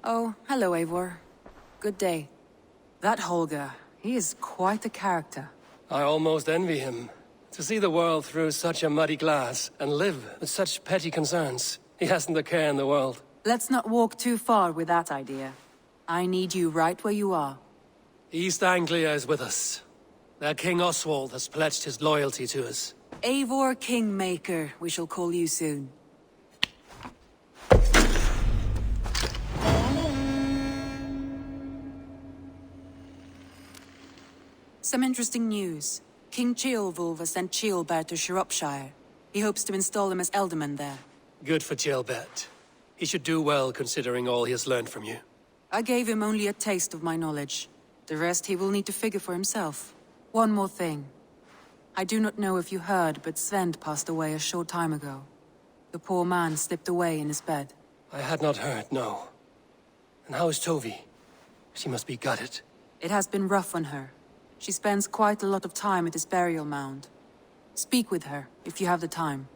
Oh, hello, Eivor. Good day. That Holger, he is quite a character. I almost envy him. To see the world through such a muddy glass, and live with such petty concerns. He hasn't a care in the world. Let's not walk too far with that idea. I need you right where you are. East Anglia is with us. Their King Oswald has pledged his loyalty to us. Eivor Kingmaker, we shall call you soon. Some interesting news. King Ceolwulf has sent Ceolbert to Shropshire. He hopes to install him as Elderman there. Good for Ceolbert. He should do well considering all he has learned from you. I gave him only a taste of my knowledge. The rest he will need to figure for himself. One more thing. I do not know if you heard, but Sven passed away a short time ago. The poor man slipped away in his bed. I had not heard, no. And how is Tovi? She must be gutted. It has been rough on her. She spends quite a lot of time at his burial mound. Speak with her, if you have the time.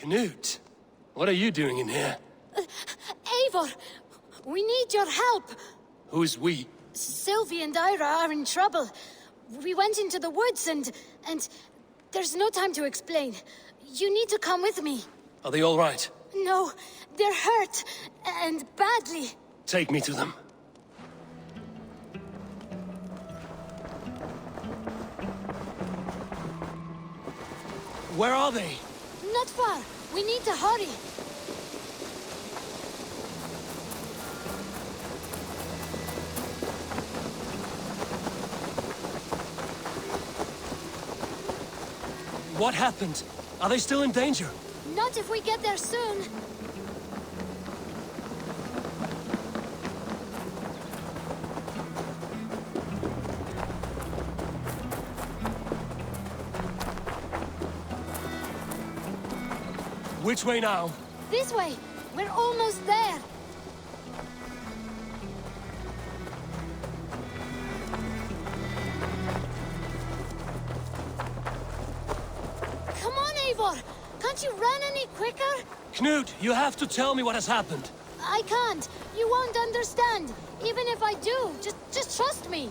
Knut, what are you doing in here? Eivor, we need your help. Who's we? Sylvie and Ira are in trouble. We went into the woods and there's no time to explain. You need to come with me. Are they all right? No, they're hurt, and badly. Take me to them. Where are they? Not far. We need to hurry. What happened? Are they still in danger? Not if we get there soon. Which way now? This way. We're almost there. Come on, Eivor. Can't you run any quicker? Knut, you have to tell me what has happened. I can't. You won't understand. Even if I do, just trust me.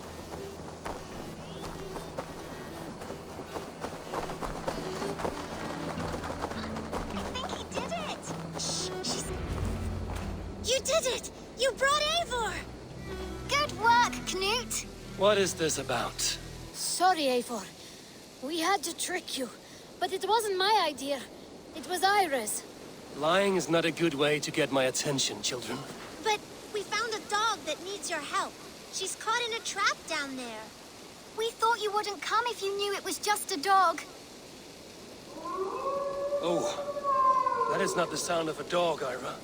You did it! You brought Eivor! Good work, Knut! What is this about? Sorry, Eivor. We had to trick you. But it wasn't my idea. It was Ira's. Lying is not a good way to get my attention, children. But we found a dog that needs your help. She's caught in a trap down there. We thought you wouldn't come if you knew it was just a dog. Oh, that is not the sound of a dog, Ira.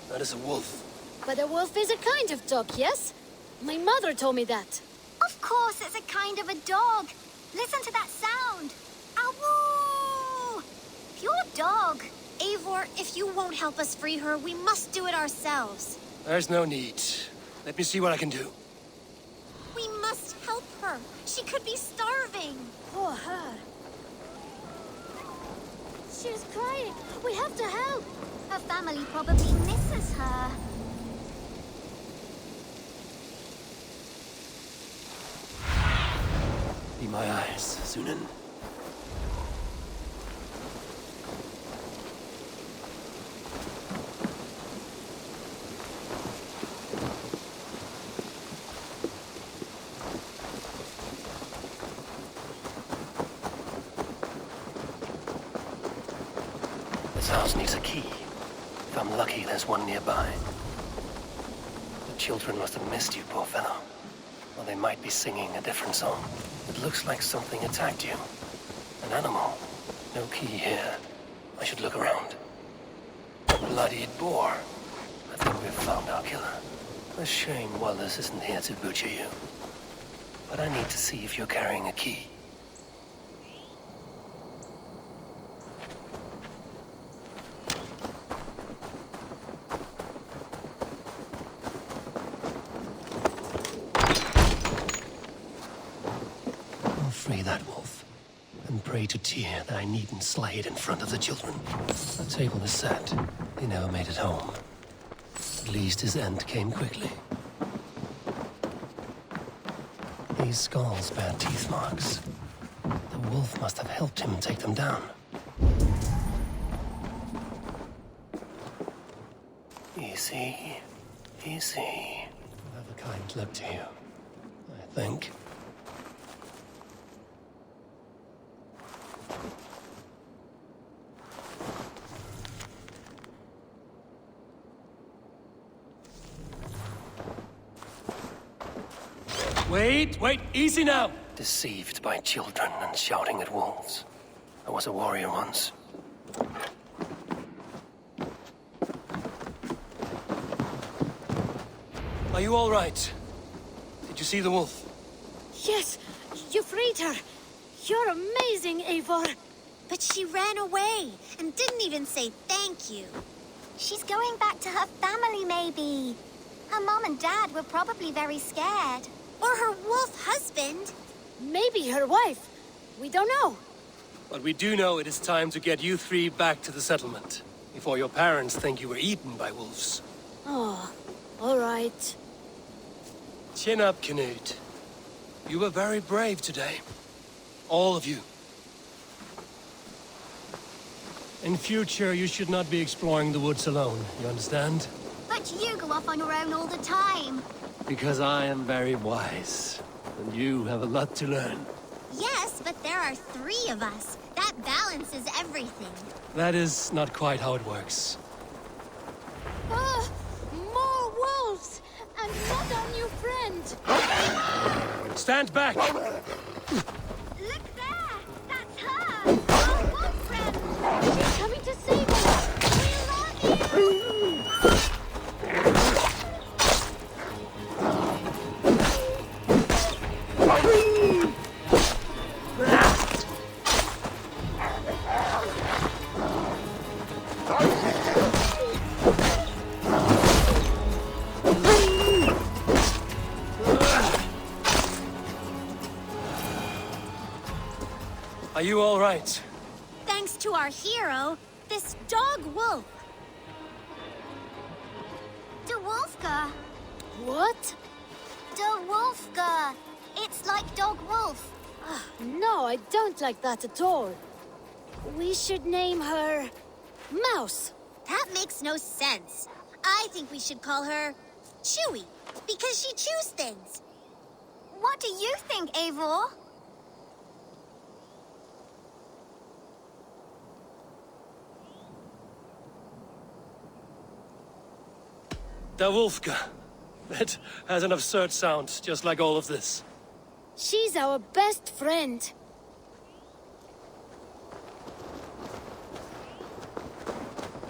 That is a wolf. But a wolf is a kind of dog, yes? My mother told me that. Of course it's a kind of a dog. Listen to that sound. Awoo! Your dog. Eivor, if you won't help us free her, we must do it ourselves. There's no need. Let me see what I can do. We must help her. She could be starving. Poor her. She's crying. We have to help. Her family probably misses her. Be my eyes, Sunan. This house needs a key. If I'm lucky, there's one nearby. The children must have missed you, poor fellow. Or they might be singing a different song. It looks like something attacked you. An animal. No key here. I should look around. A bloodied boar. I think we've found our killer. A shame Wallace isn't here to butcher you. But I need to see if you're carrying a key. Free that wolf, and pray to Tyr that I needn't slay it in front of the children. The table is set. He never made it home. At least his end came quickly. These skulls bear teeth marks. The wolf must have helped him take them down. Easy, easy. I'll have a kind look to you, I think. Wait, easy now! Deceived by children and shouting at wolves. I was a warrior once. Are you all right? Did you see the wolf? Yes, you freed her. You're amazing, Eivor. But she ran away and didn't even say thank you. She's going back to her family, maybe. Her mom and dad were probably very scared. Or her wolf husband. Maybe her wife. We don't know. But we do know it is time to get you three back to the settlement. Before your parents think you were eaten by wolves. Oh, all right. Chin up, Canute. You were very brave today. All of you. In future, you should not be exploring the woods alone, you understand? But you go off on your own all the time. Because I am very wise, and you have a lot to learn. Yes, but there are 3 of us. That balances everything. That is not quite how it works. More wolves! And not our new friend! Stand back! Look there! That's her! Our wolf friend! She's coming to save us! We love you! Are you all right? Thanks to our hero, this dog wolf. De Wolfka. What? De Wolfka. It's like dog wolf. No, I don't like that at all. We should name her... Mouse. That makes no sense. I think we should call her Chewy, because she chews things. What do you think, Eivor? Da Wolfka. That has an absurd sound, just like all of this. She's our best friend.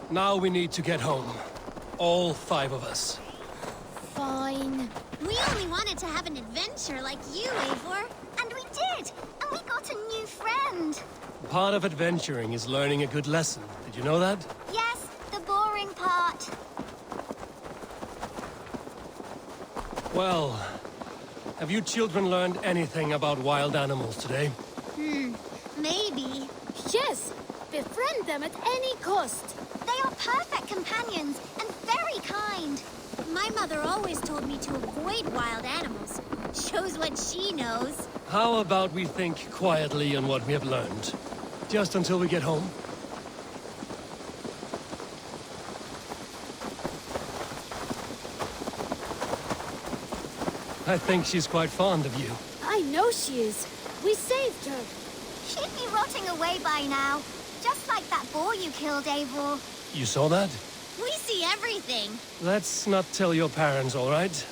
Now we need to get home. All 5 of us. Fine. We only wanted to have an adventure like you, Eivor. And we did! And we got a new friend. Part of adventuring is learning a good lesson. Did you know that? Yes, the boring part. Well, have you children learned anything about wild animals today? Maybe. Yes! Befriend them at any cost! They are perfect companions and very kind. My mother always told me to avoid wild animals. Shows what she knows. How about we think quietly on what we have learned? Just until we get home? I think she's quite fond of you. I know she is. We saved her. She'd be rotting away by now. Just like that boar you killed, Eivor. You saw that? We see everything. Let's not tell your parents, all right?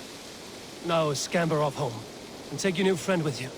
Now scamper off home. And take your new friend with you.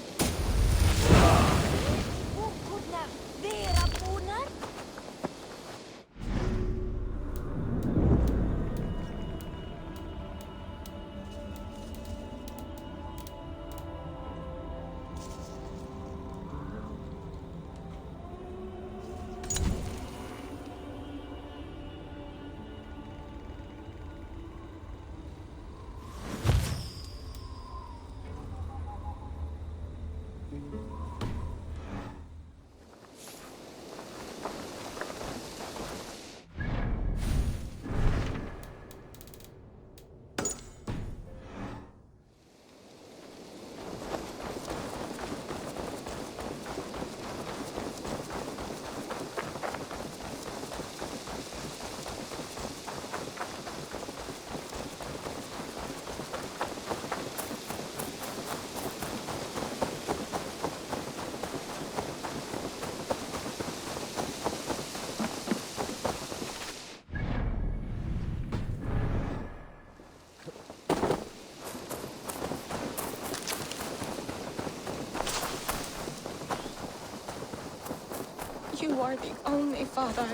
You are the only father.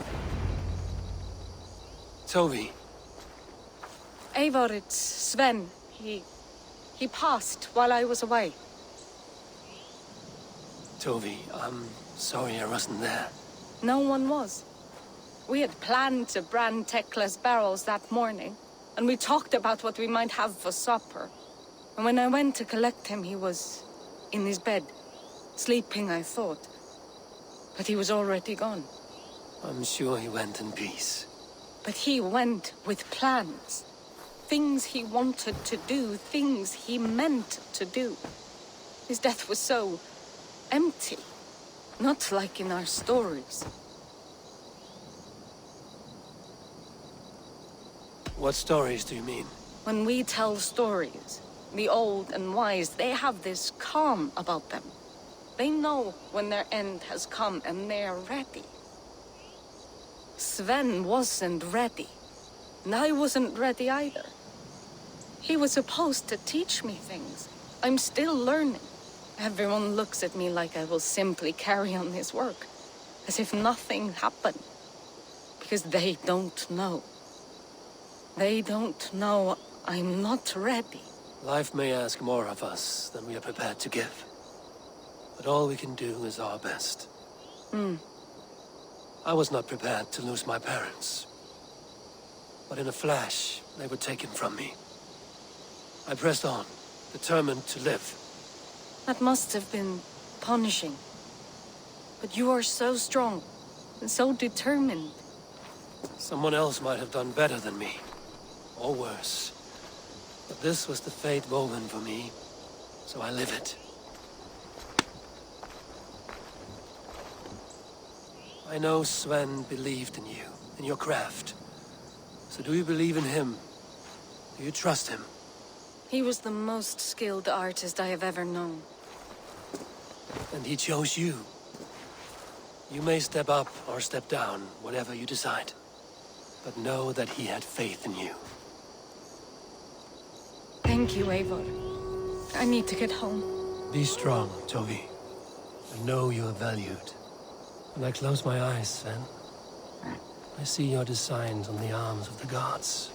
Toby. Eivor, it's Sven. He passed while I was away. Toby, I'm sorry I wasn't there. No one was. We had planned to brand Tekla's barrels that morning, and we talked about what we might have for supper. And when I went to collect him, he was in his bed, sleeping, I thought. But he was already gone. I'm sure he went in peace. But he went with plans. Things he wanted to do, things he meant to do. His death was so empty. Not like in our stories. What stories do you mean? When we tell stories, the old and wise, they have this calm about them. They know when their end has come and they're ready. Sven wasn't ready. And I wasn't ready either. He was supposed to teach me things. I'm still learning. Everyone looks at me like I will simply carry on his work. As if nothing happened. Because they don't know. They don't know I'm not ready. Life may ask more of us than we are prepared to give. But all we can do is our best. I was not prepared to lose my parents. But in a flash, they were taken from me. I pressed on, determined to live. That must have been punishing. But you are so strong and so determined. Someone else might have done better than me. Or worse. But this was the fate woven for me, so I live it. I know Sven believed in you, in your craft. So do you believe in him? Do you trust him? He was the most skilled artist I have ever known. And he chose you. You may step up or step down, whatever you decide. But know that he had faith in you. Thank you, Eivor. I need to get home. Be strong, Toby. And know you are valued. When I close my eyes, Sven, I see your designs on the arms of the gods.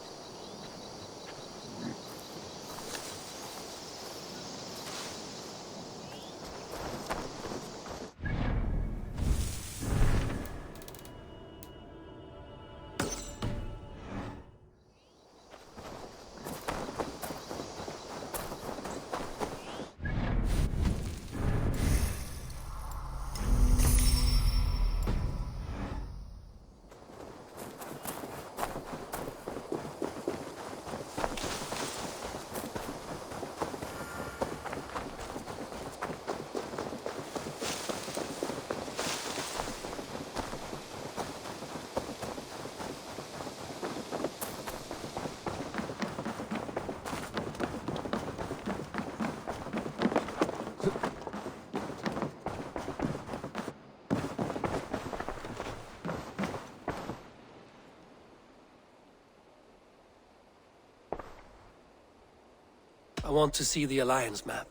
I want to see the Alliance map.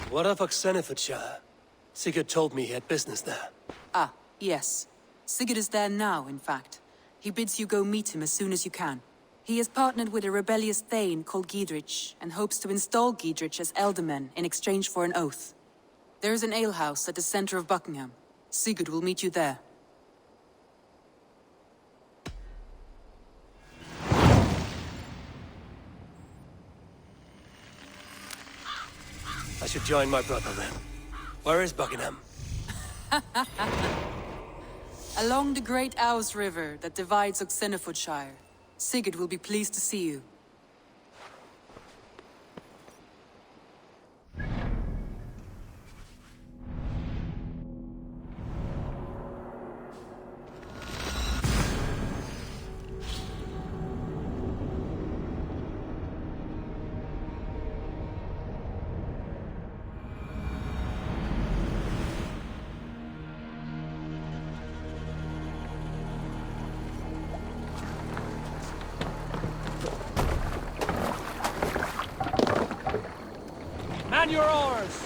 What of Oxenfordshire? Sigurd told me he had business there. Ah, yes. Sigurd is there now, in fact. He bids you go meet him as soon as you can. He has partnered with a rebellious thane called Giedrich, and hopes to install Giedrich as Elderman in exchange for an oath. There is an alehouse at the center of Buckingham. Sigurd will meet you there. I should join my brother then. Where is Buckingham? Along the Great Ouse River that divides Oxenfordshire. Sigurd will be pleased to see you. Man your oars!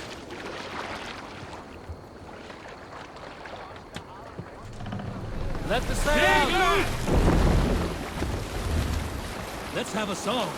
Let the sail out! Let's have a song.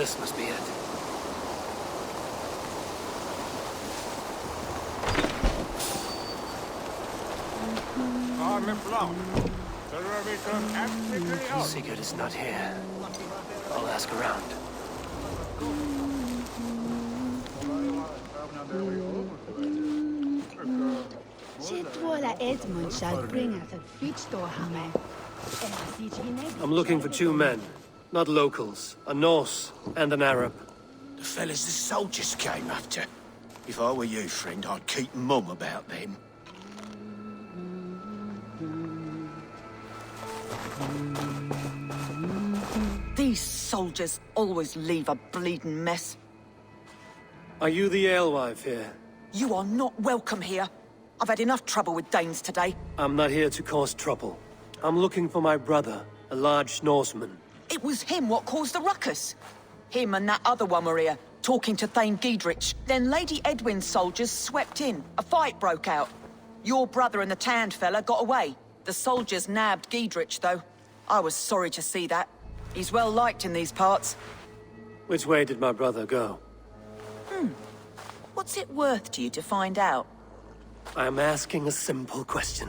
This must be it. Sigurd is not here. I'll ask around. I'm looking for two men. Not locals. A Norse and an Arab. The fellas the soldiers came after. If I were you, friend, I'd keep mum about them. These soldiers always leave a bleeding mess. Are you the alewife here? You are not welcome here. I've had enough trouble with Danes today. I'm not here to cause trouble. I'm looking for my brother, a large Norseman. It was him what caused the ruckus. Him and that other one were here, talking to Thane Giedrich. Then Lady Edwin's soldiers swept in. A fight broke out. Your brother and the tanned fella got away. The soldiers nabbed Giedrich, though. I was sorry to see that. He's well liked in these parts. Which way did my brother go? What's it worth to you to find out? I'm asking a simple question.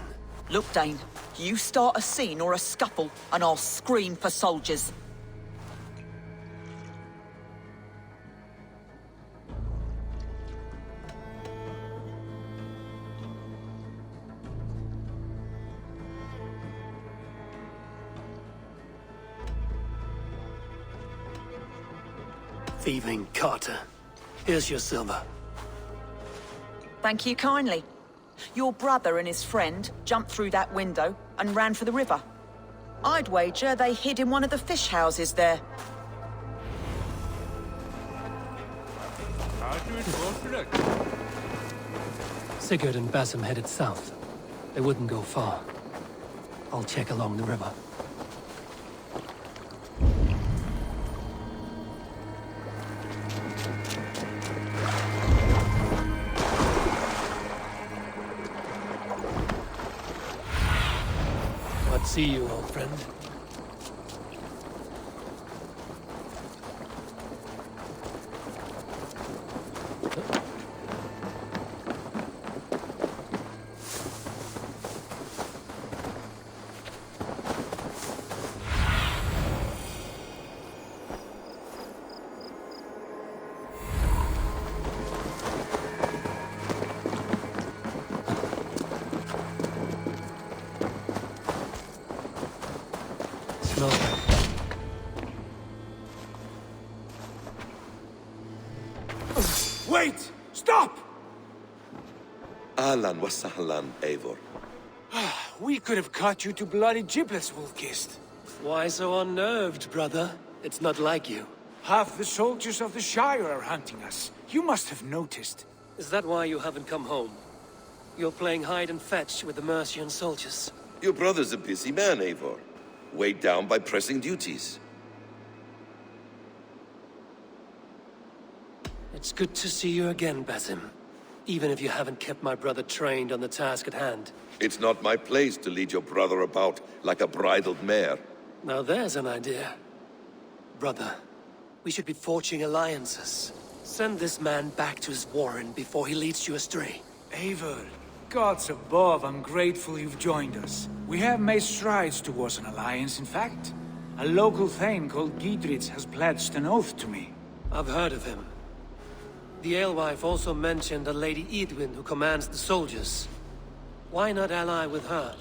Look, Dane, you start a scene or a scuffle, and I'll scream for soldiers. Thieving Carter. Here's your silver. Thank you kindly. Your brother and his friend jumped through that window and ran for the river. I'd wager they hid in one of the fish houses there. Sigurd and Basim headed south. They wouldn't go far. I'll check along the river. See you, old friend. Wait! Stop! Ahlan wa sahlan, Eivor. We could have cut you to bloody giblets, Wolf-Kissed. Why so unnerved, brother? It's not like you. Half the soldiers of the Shire are hunting us. You must have noticed. Is that why you haven't come home? You're playing hide and fetch with the Mercian soldiers. Your brother's a busy man, Eivor. Weighed down by pressing duties. It's good to see you again, Basim. Even if you haven't kept my brother trained on the task at hand. It's not my place to lead your brother about like a bridled mare. Now there's an idea. Brother, we should be forging alliances. Send this man back to his warren before he leads you astray. Eivor, gods above, I'm grateful you've joined us. We have made strides towards an alliance, in fact. A local thane called Giedrich has pledged an oath to me. I've heard of him. The alewife also mentioned a Lady Edwin who commands the soldiers. Why not ally with her?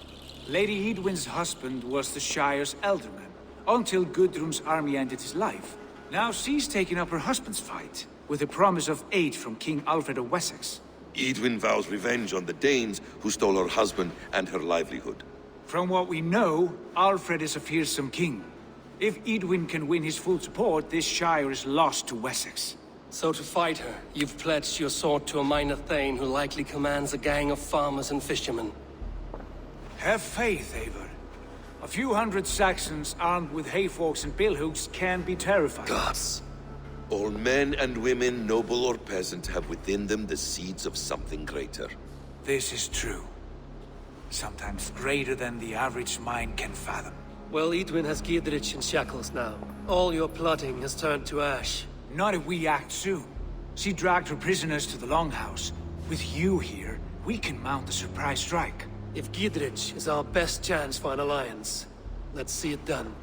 Lady Edwin's husband was the Shire's elderman, until Gudrun's army ended his life. Now she's taken up her husband's fight, with a promise of aid from King Alfred of Wessex. Edwin vows revenge on the Danes who stole her husband and her livelihood. From what we know, Alfred is a fearsome king. If Edwin can win his full support, this Shire is lost to Wessex. So to fight her, you've pledged your sword to a minor thane who likely commands a gang of farmers and fishermen. Have faith, Eivor. A few hundred Saxons armed with hayforks and billhooks can be terrifying. Gods. All men and women, noble or peasant, have within them the seeds of something greater. This is true. Sometimes greater than the average mind can fathom. Well, Edwin has Giedrich in shackles now. All your plotting has turned to ash. Not if we act soon. She dragged her prisoners to the Longhouse. With you here, we can mount a surprise strike. If Giedrich is our best chance for an alliance, let's see it done.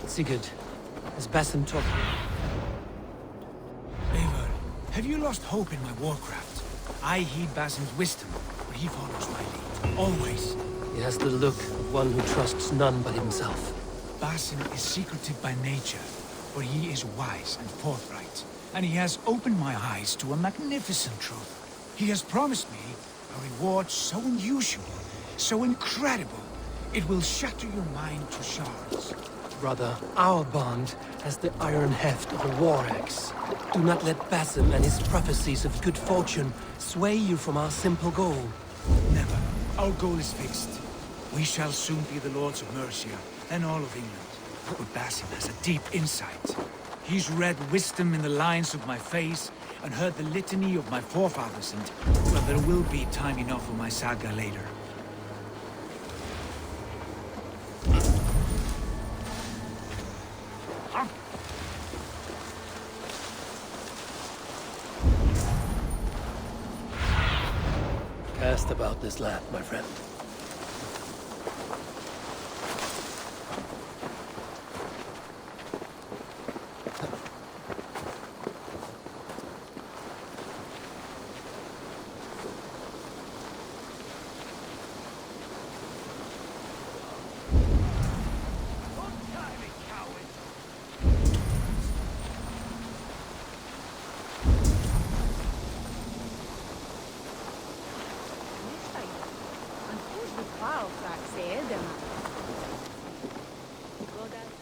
Sigurd, has Basim talked? Eivor, have you lost hope in my warcraft? I heed Basim's wisdom, but he follows my lead. Always. He has the look of one who trusts none but himself. Basim is secretive by nature, but he is wise and forthright. And he has opened my eyes to a magnificent truth. He has promised me a reward so unusual, so incredible, it will shatter your mind to shards. Brother, our bond has the iron heft of a war axe. Do not let Basim and his prophecies of good fortune sway you from our simple goal. Never. Our goal is fixed. We shall soon be the lords of Mercia, and all of England. But Basim has a deep insight. He's read wisdom in the lines of my face, and heard the litany of my forefathers, and... well, there will be time enough for my saga later. Cast about this land, my friend.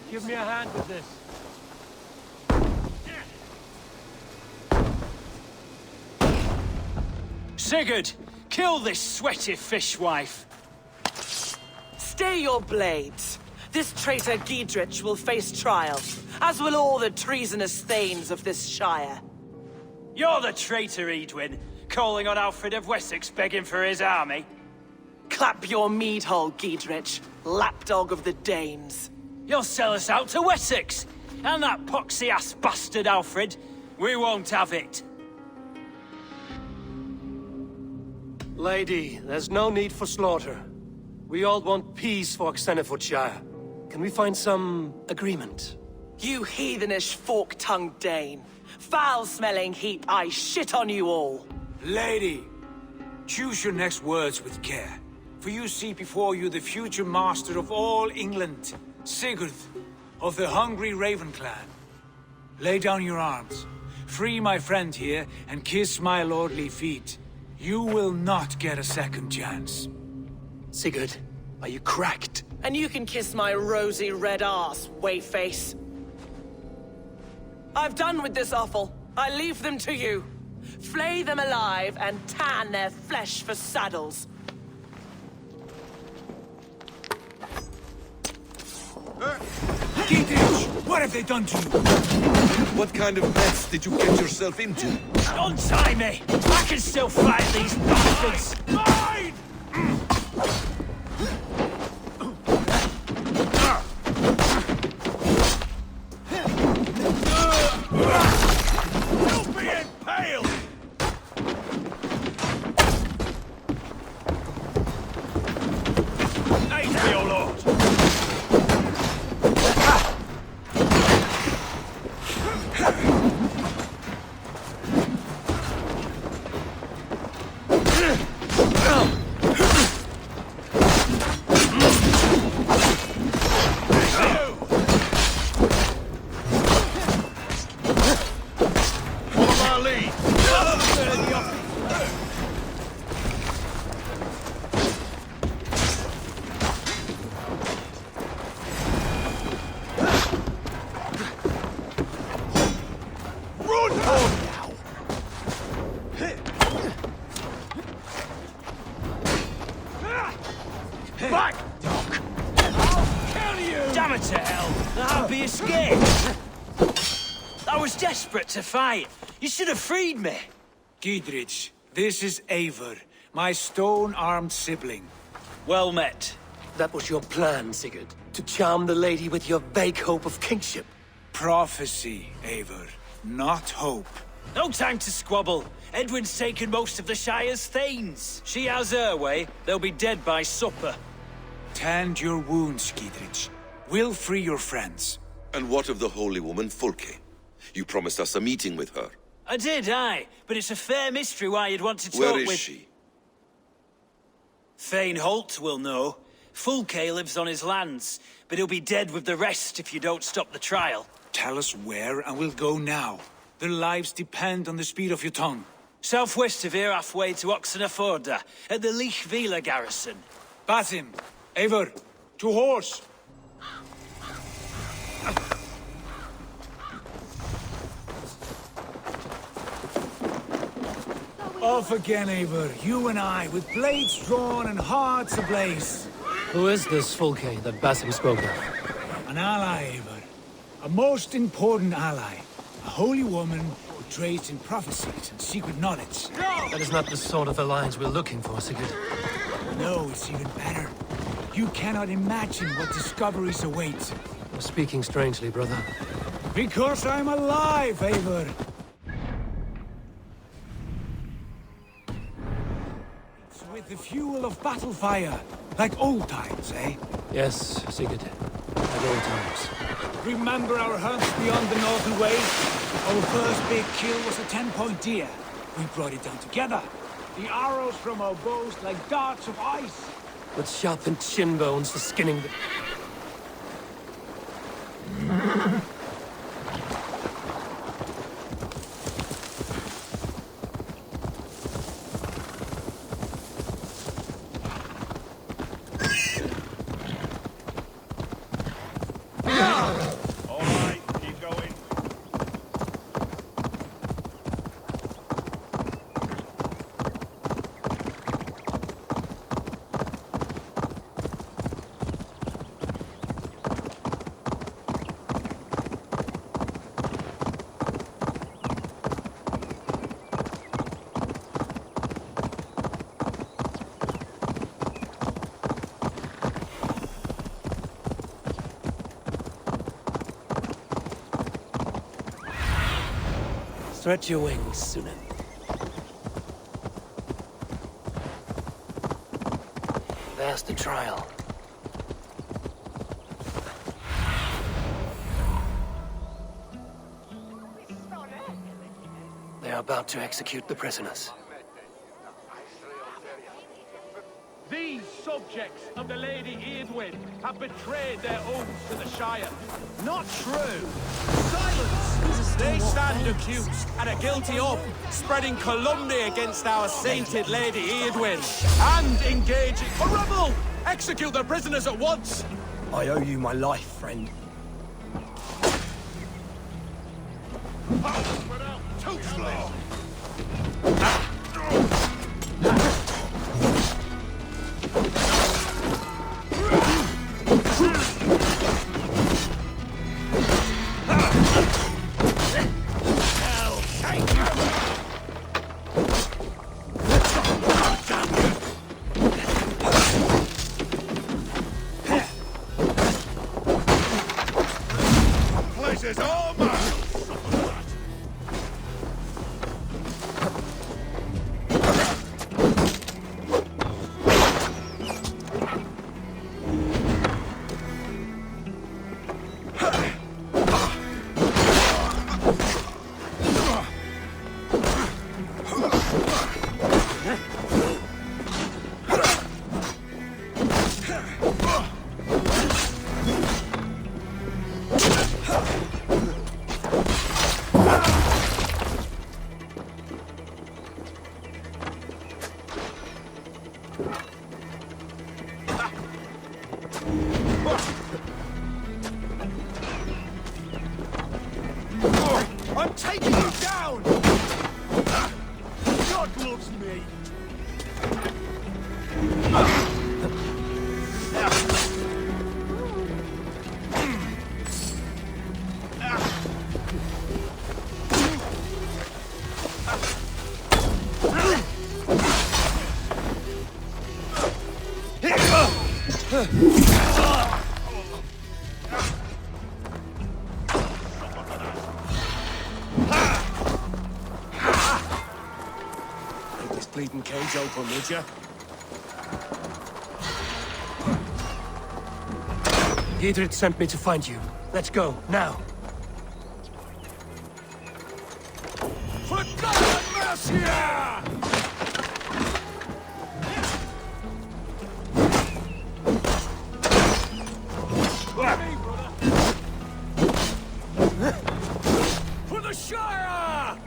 Give me a hand with this. Sigurd, kill this sweaty fishwife. Stay your blades. This traitor Giedrich will face trial, as will all the treasonous thanes of this shire. You're the traitor, Edwin, calling on Alfred of Wessex begging for his army. Clap your mead hole, Giedrich, lapdog of the Danes. You'll sell us out to Wessex, and that poxy-ass bastard Alfred. We won't have it. Lady, there's no need for slaughter. We all want peace for Xenofordshire. Can we find some agreement? You heathenish fork-tongued Dane. Foul-smelling heap, I shit on you all. Lady, choose your next words with care. For you see before you the future master of all England, Sigurd, of the hungry Raven clan. Lay down your arms. Free my friend here, and kiss my lordly feet. You will not get a second chance. Sigurd, are you cracked? And you can kiss my rosy red arse, wayface. I've done with this offal. I leave them to you. Flay them alive and tan their flesh for saddles. Giedrich, what have they done to you? What kind of mess did you get yourself into? Untie me! I can still fight these bastards! Mine! You'll be impaled! Aid me, O Lord! escape! I was desperate to fight. You should have freed me. Giedrich, this is Eivor, my stone-armed sibling. Well met. That was your plan, Sigurd. To charm the lady with your vague hope of kingship. Prophecy, Eivor, not hope. No time to squabble. Edwin's taken most of the Shire's thanes. She has her way. They'll be dead by supper. Tend your wounds, Giedrich. We'll free your friends. And what of the holy woman Fulke? You promised us a meeting with her. I did, aye. But it's a fair mystery why you'd want to talk Where with... is she? Thane Holt will know. Fulke lives on his lands, but he'll be dead with the rest if you don't stop the trial. Tell us where, and we'll go now. Their lives depend on the speed of your tongue. Southwest of here, halfway to Oxenaforda, at the Lichvila garrison. Basim, Eivor, to horse! Off again, Eivor. You and I, with blades drawn and hearts ablaze. Who is this Fulke that Basim spoke of? An ally, Eivor. A most important ally. A holy woman who trades in prophecies and secret knowledge. That is not the sort of alliance we're looking for, Sigurd. No, it's even better. You cannot imagine what discoveries await. You're speaking strangely, brother. Because I'm alive, Eivor. It's with the fuel of battle fire. Like old times, eh? Yes, Sigurd. At all times. Remember our hunts beyond the Northern Way? Our first big kill was a 10-point deer. We brought it down together. The arrows from our bows like darts of ice. With sharpened shin bones for skinning the... Stretch your wings, Sunan. There's the trial. They are about to execute the prisoners. These subjects of the Lady Eadwyn have betrayed their oaths to the Shire. Not true! Silence! They stand accused and are guilty of spreading calumny against our sainted Lady Eadwyn and engaging a rebel! Execute the prisoners at once! I owe you my life, friend. Too slow! Places all mine! Keep this bleeding cage open, would ya? Giedrich sent me to find you. Let's go, now. For God and Mercia! For the Shire! I'll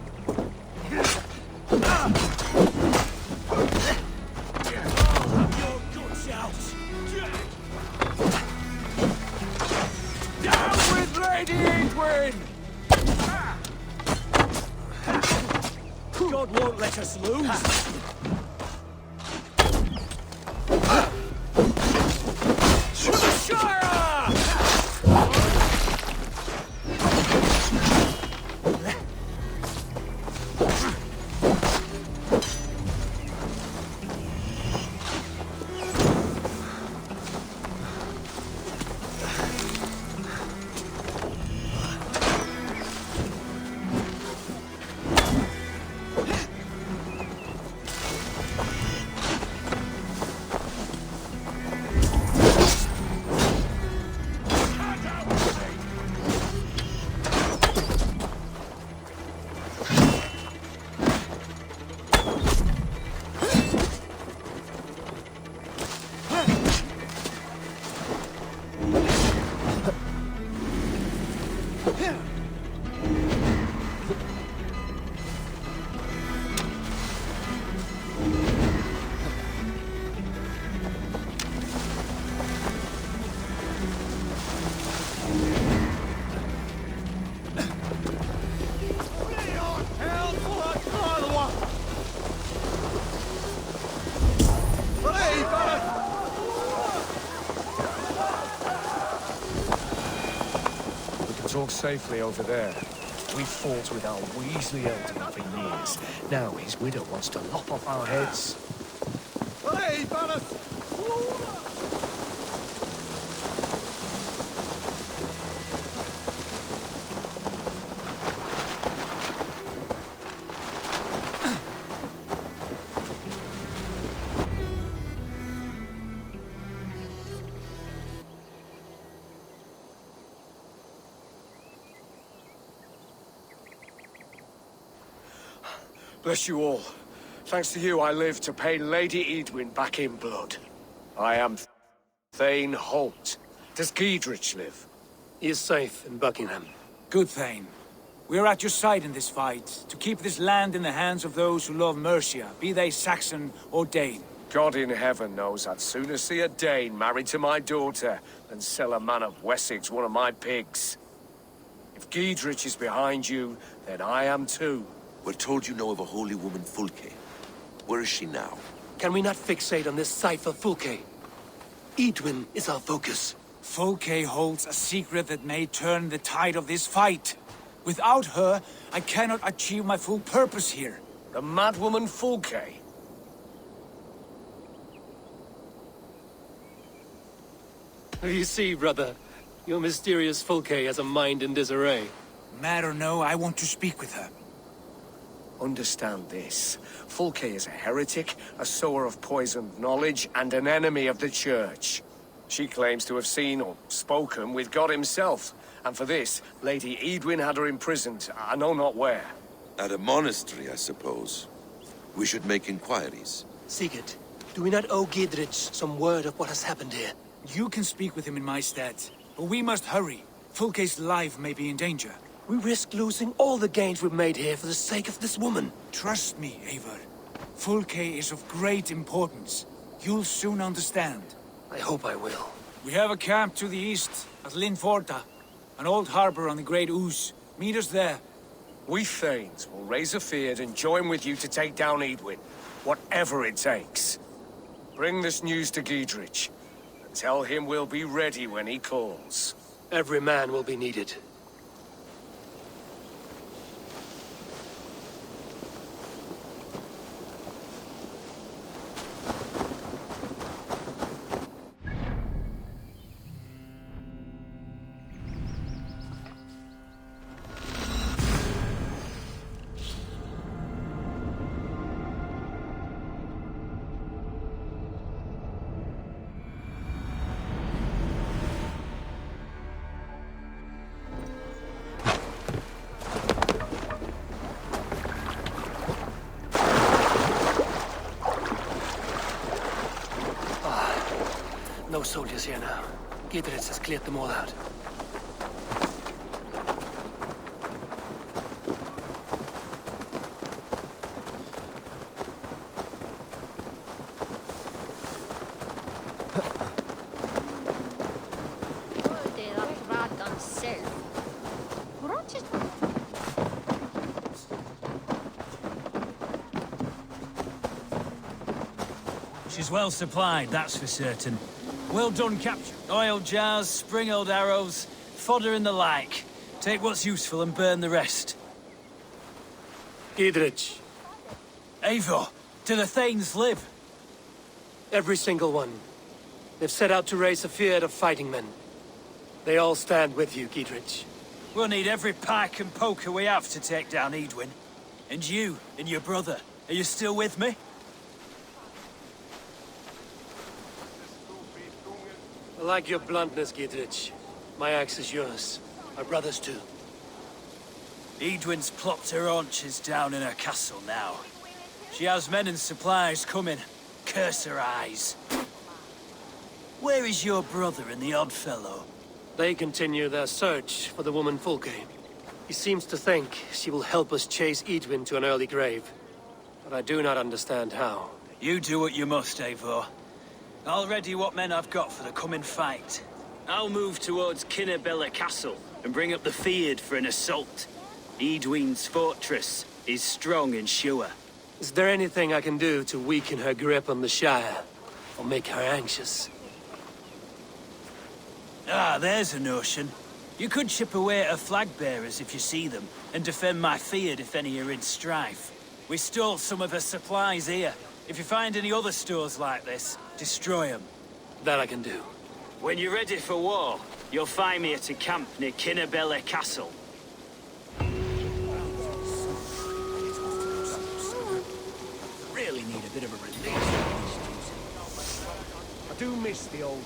have your guts out! Down with Lady Eivor! God won't let us lose! To the Shire! Talk safely over there. We fought with our Weasley elder for years. Now his widow wants to lop off our heads. Hey, bless you all. Thanks to you, I live to pay Lady Eidwin back in blood. I am Thane Holt. Does Giedrich live? He is safe in Buckingham. Good, Thane. We are at your side in this fight, to keep this land in the hands of those who love Mercia, be they Saxon or Dane. God in heaven knows I'd sooner see a Dane married to my daughter than sell a man of Wessex one of my pigs. If Giedrich is behind you, then I am too. We're told you know of a holy woman, Fulke. Where is she now? Can we not fixate on this cipher, Fulke? Eidwin is our focus. Fulke holds a secret that may turn the tide of this fight. Without her, I cannot achieve my full purpose here. The madwoman Fulke? You see, brother, your mysterious Fulke has a mind in disarray. Mad or no, I want to speak with her. Understand this. Fulke is a heretic, a sower of poisoned knowledge, and an enemy of the Church. She claims to have seen or spoken with God himself. And for this, Lady Eidwin had her imprisoned, I know not where. At a monastery, I suppose. We should make inquiries. Sigurd, do we not owe Giedrich some word of what has happened here? You can speak with him in my stead, but we must hurry. Fulke's life may be in danger. We risk losing all the gains we've made here for the sake of this woman. Trust me, Eivor. Fulke is of great importance. You'll soon understand. I hope I will. We have a camp to the east, at Linforta. An old harbor on the Great Ouse. Meet us there. We Thanes will raise a fear and join with you to take down Eidwin. Whatever it takes. Bring this news to Giedrich. And tell him we'll be ready when he calls. Every man will be needed. no soldiers here now. Giedrich has cleared them all out. She's well supplied, that's for certain. Well done capture. Oil jars, spring-old arrows, fodder and the like. Take what's useful and burn the rest. Giedrich. Eivor, do the Thanes live? Every single one. They've set out to raise a fear of fighting men. They all stand with you, Giedrich. We'll need every pike and poker we have to take down Eadwyn. And you, and your brother, are you still with me? I like your bluntness, Giedrich. My axe is yours. Our brothers too. Eadwyn's plopped her haunches down in her castle now. She has men and supplies coming. Curse her eyes. Where is your brother and the odd fellow? They continue their search for the woman Fulke. He seems to think she will help us chase Eadwyn to an early grave. But I do not understand how. You do what you must, Eivor. I'll ready what men I've got for the coming fight. I'll move towards Kinnabella Castle and bring up the Fyrd for an assault. Eadwyn's fortress is strong and sure. Is there anything I can do to weaken her grip on the Shire? Or make her anxious? Ah, there's a notion. You could chip away at her flag-bearers if you see them, and defend my Fyrd if any are in strife. We stole some of her supplies here. If you find any other stores like this, destroy them. That I can do. When you're ready for war, you'll find me at a camp near Kinnabella Castle. Really need a bit of a release. I do miss the old